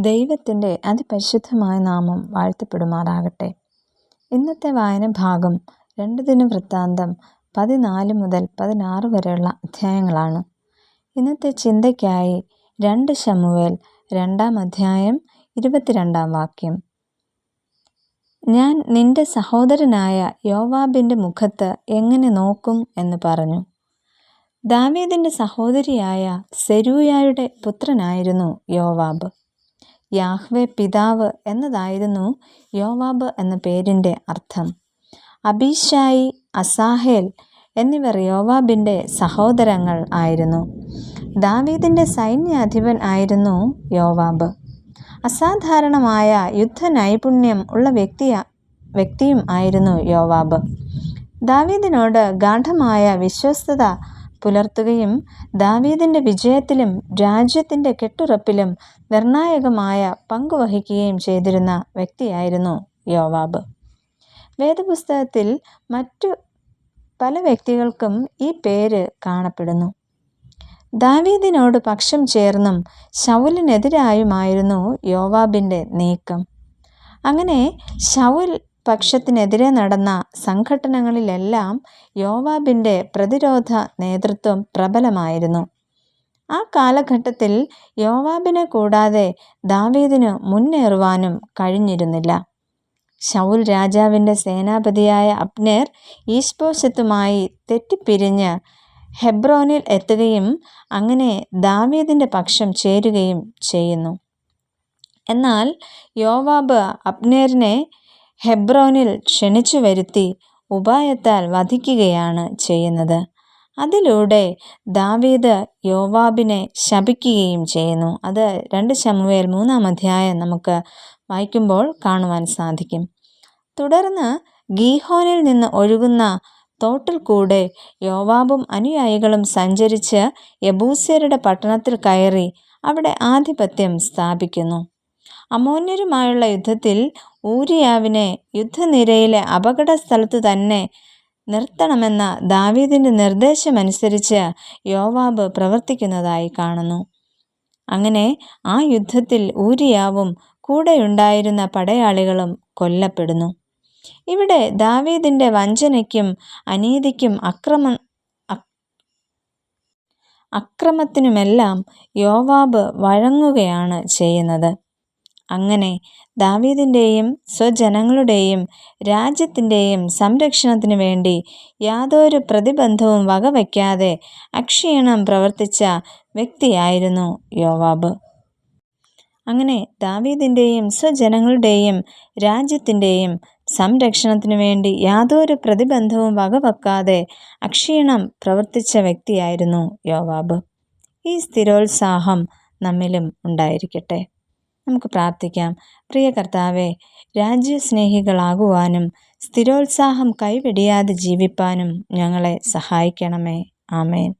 ദൈവത്തിൻ്റെ അതിപരിശുദ്ധമായ നാമം വാഴ്ത്തപ്പെടുമാറാകട്ടെ. ഇന്നത്തെ വായന ഭാഗം 2 ദിനവൃത്താന്തം 14 മുതൽ 16 വരെയുള്ള അധ്യായങ്ങളാണ്. ഇന്നത്തെ ചിന്തയ്ക്കായി 2 ശമൂവേൽ 2-ാം അധ്യായം 22-ാം വാക്യം. ഞാൻ നിന്റെ സഹോദരനായ യോവാബിൻ്റെ മുഖത്ത് എങ്ങനെ നോക്കും എന്ന് പറഞ്ഞു. ദാവീദിൻ്റെ സഹോദരിയായ സെരൂയായുടെ പുത്രനായിരുന്നു യോവാബ്. യാഹ്വേ പിതാവ് എന്നതായിരുന്നു യോവാബ് എന്ന പേരിൻ്റെ അർത്ഥം. അബീശായി, അസാഹേൽ എന്നിവർ യോവാബിൻ്റെ സഹോദരങ്ങൾ ആയിരുന്നു. ദാവീദിൻ്റെ സൈന്യാധിപൻ ആയിരുന്നു യോവാബ്. അസാധാരണമായ യുദ്ധനൈപുണ്യം ഉള്ള വ്യക്തിയും ആയിരുന്നു യോവാബ്. ദാവീദിനോട് ഗാഢമായ വിശ്വസ്തത പുലർത്തുകയും ദാവീദിൻ്റെ വിജയത്തിലും രാജ്യത്തിൻ്റെ കെട്ടുറപ്പിലും നിർണായകമായ പങ്കുവഹിക്കുകയും ചെയ്തിരുന്ന വ്യക്തിയായിരുന്നു യോവാബ്. വേദപുസ്തകത്തിൽ മറ്റു പല വ്യക്തികൾക്കും ഈ പേര് കാണപ്പെടുന്നു. ദാവീദിനോട് പക്ഷം ചേർന്നും ശൗലിനെതിരായുമായിരുന്നു യോവാബിൻ്റെ നീക്കം. അങ്ങനെ ശൗൽ പക്ഷത്തിനെതിരെ നടന്ന സംഘട്ടനങ്ങളിലെല്ലാം യോവാബിൻ്റെ പ്രതിരോധ നേതൃത്വം പ്രബലമായിരുന്നു. ആ കാലഘട്ടത്തിൽ യോവാബിനെ കൂടാതെ ദാവീദിന് മുന്നേറുവാനും കഴിഞ്ഞിരുന്നില്ല. ശൗൽ രാജാവിൻ്റെ സേനാപതിയായ അബ്നേർ ഈശ്ബോശെത്തുമായി തെറ്റിപ്പിരിഞ്ഞ് ഹെബ്രോനിൽ എത്തുകയും അങ്ങനെ ദാവീദിൻ്റെ പക്ഷം ചേരുകയും ചെയ്യുന്നു. എന്നാൽ യോവാബ് അബ്നേരിനെ ഹെബ്രോനിൽ ക്ഷണിച്ചു വരുത്തി ഉപായത്താൽ വധിക്കുകയാണ് ചെയ്യുന്നത്. അതിലൂടെ ദാവീദ് യോവാബിനെ ശപിക്കുകയും ചെയ്യുന്നു. അത് 2 ശമൂവേൽ 3-ാം അധ്യായം നമുക്ക് വായിക്കുമ്പോൾ കാണുവാൻ സാധിക്കും. തുടർന്ന് ഗീഹോനിൽ നിന്ന് ഒഴുകുന്ന തോട്ടിൽ കൂടെ യോവാബും അനുയായികളും സഞ്ചരിച്ച് യബൂസ്യരുടെ പട്ടണത്തിൽ കയറി അവിടെ ആധിപത്യം സ്ഥാപിക്കുന്നു. അമ്മോന്യരുമായുള്ള യുദ്ധത്തിൽ ഊരിയാവിനെ യുദ്ധനിരയിലെ അപകട സ്ഥലത്ത് തന്നെ നിർത്തണമെന്ന ദാവീദിൻ്റെ നിർദ്ദേശമനുസരിച്ച് യോവാബ് പ്രവർത്തിക്കുന്നതായി കാണുന്നു. അങ്ങനെ ആ യുദ്ധത്തിൽ ഊരിയാവും കൂടെയുണ്ടായിരുന്ന പടയാളികളും കൊല്ലപ്പെടുന്നു. ഇവിടെ ദാവീദിൻ്റെ വഞ്ചനയ്ക്കും അനീതിക്കും അക്രമത്തിനുമെല്ലാം യോവാബ് വഴങ്ങുകയാണ് ചെയ്യുന്നത്. അങ്ങനെ ദാവീദിൻ്റെയും സ്വജനങ്ങളുടെയും രാജ്യത്തിൻ്റെയും സംരക്ഷണത്തിനു വേണ്ടി യാതൊരു പ്രതിബന്ധവും വകവയ്ക്കാതെ അക്ഷീണം പ്രവർത്തിച്ച വ്യക്തിയായിരുന്നു യോവാബ്. അങ്ങനെ ദാവീദിൻ്റെയും സ്വജനങ്ങളുടെയും രാജ്യത്തിൻ്റെയും സംരക്ഷണത്തിനു വേണ്ടി യാതൊരു പ്രതിബന്ധവും വകവെക്കാതെ അക്ഷീണം പ്രവർത്തിച്ച വ്യക്തിയായിരുന്നു യോവാബ്. ഈ സ്ഥിരോത്സാഹം നമ്മിലും ഉണ്ടായിരിക്കട്ടെ. നമുക്ക് പ്രാർത്ഥിക്കാം. പ്രിയ കർത്താവേ, രാജ്യസ്നേഹികളാകുവാനും സ്ഥിരോത്സാഹം കൈവെടിയാതെ ജീവിപ്പാനും ഞങ്ങളെ സഹായിക്കണമേ. ആമേൻ.